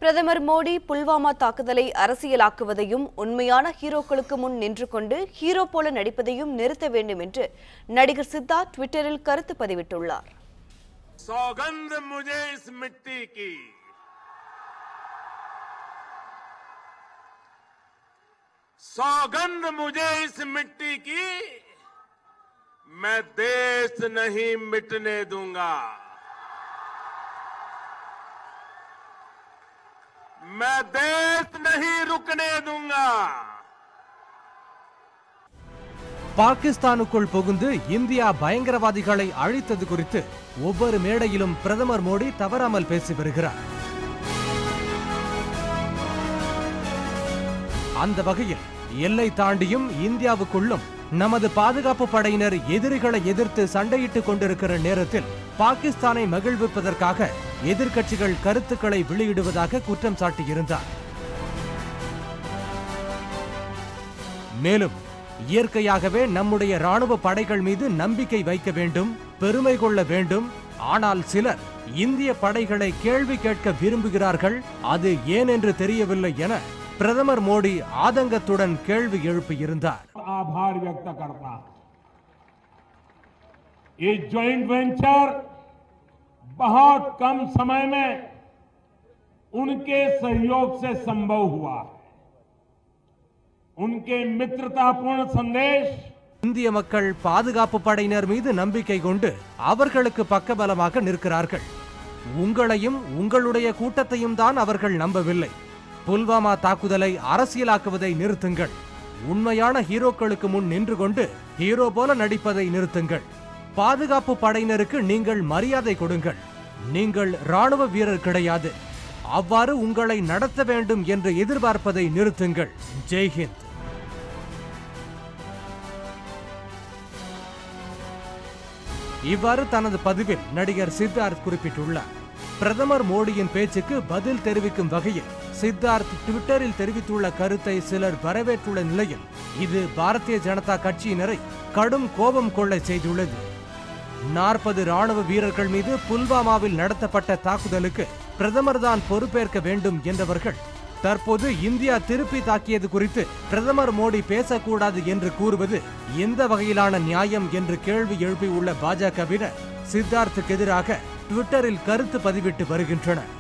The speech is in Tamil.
பிரதமர் மோடி புல்வாமா தாக்குதலை அரசியலாக்குவதையும் உண்மையான ஹீரோக்களுக்கு முன் நின்று கொண்டு ஹீரோ போல நடிப்பதையும் நிறுத்த வேண்டும் என்று நடிகர் சித்தார்த் ட்விட்டரில் கருத்து பதிவிட்டுள்ளார். सौगंध मुझे इस मिट्टी की, सौगंध मुझे इस मिट्टी की, मैं देश नहीं मिटने दूंगा, मैं देश नहीं रुकने दूंगा. பாகிஸ்தானுக்குள் புகுந்து இந்தியா பயங்கரவாதிகளை அழித்தது குறித்து ஒவ்வொரு மேடையிலும் பிரதமர் மோடி தவறாமல் பேசி வருகிறார். அந்த வகையில் எல்லை தாண்டியும் இந்தியாவுக்குள்ளும் நமது பாதுகாப்பு படையினர் எதிரிகளை எதிர்த்து சண்டையிட்டுக் கொண்டிருக்கிற நேரத்தில் பாகிஸ்தானை மகிழ்விப்பதற்காக எதிர்க்கட்சிகள் கருத்துக்களை வெளியிடுவதாக குற்றம் சாட்டியிருந்தார். மேலும் இயற்கையாகவே நம்முடைய ராணுவ படைகள் மீது நம்பிக்கை வைக்க வேண்டும், பெருமை கொள்ள வேண்டும். ஆனால் சிலர் இந்திய படைகளை கேள்வி கேட்க விரும்புகிறார்கள், அது ஏன் என்று தெரியவில்லை என பிரதமர் மோடி ஆதங்கத்துடன் கேள்வி எழுப்பியிருந்தார். आभार व्यक्त करता हूं. ये जॉइंट वेंचर बहुत कम समय में उनके सहयोग से संभव हुआ. उनके मित्रतापूर्ण संदेश இந்திய மக்கள் பாதுகாப்பு படையினர் மீது நம்பிக்கை கொண்டு அவர்களுக்கு பக்கபலமாக நிற்கிறார்கள். உங்களையும் உங்களுடைய கூட்டத்தையும் தான் அவர்கள் நம்பவில்லை. புல்வாமா தாக்குதலை அரசியலாக்குவதை நிறுத்துங்கள். உண்மையான ஹீரோக்களுக்கு முன் நின்று கொண்டு ஹீரோ போல நடிப்பதை நிறுத்துங்கள். பாதுகாப்பு படையினருக்கு நீங்கள் மரியாதை கொடுங்கள். நீங்கள் ராணுவ வீரர் கிடையாது. அவ்வாறு உங்களை நடத்த வேண்டும் என்று எதிர்பார்ப்பதை நிறுத்துங்கள். ஜெய்ஹிந்த். இவ்வாறு தனது பதிவில் நடிகர் சித்தார்த் குறிப்பிட்டுள்ளார். பிரதமர் மோடியின் பேச்சுக்கு பதில் தெரிவிக்கும் வகையில் சித்தார்த் ட்விட்டரில் தெரிவித்துள்ள கருத்தை சிலர் வரவேற்றுள்ள நிலையில் இது பாரதிய ஜனதா கட்சியினரை கடும் கோபம் கொள்ள செய்துள்ளது. 40 ராணுவ வீரர்கள் மீது புல்வாமாவில் நடத்தப்பட்ட தாக்குதலுக்கு பிரதமர் தான் பொறுப்பேற்க வேண்டும் என்றவர்கள் தற்போது இந்தியா திருப்பி தாக்கியது குறித்து பிரதமர் மோடி பேசக்கூடாது என்று கூறுவது எந்த வகையிலான நியாயம் என்று கேள்வி எழுப்பியுள்ள பாஜகவினர் சித்தார்த்துக்கு எதிராக ட்விட்டரில் கருத்து பதிவிட்டு வருகின்றனர்.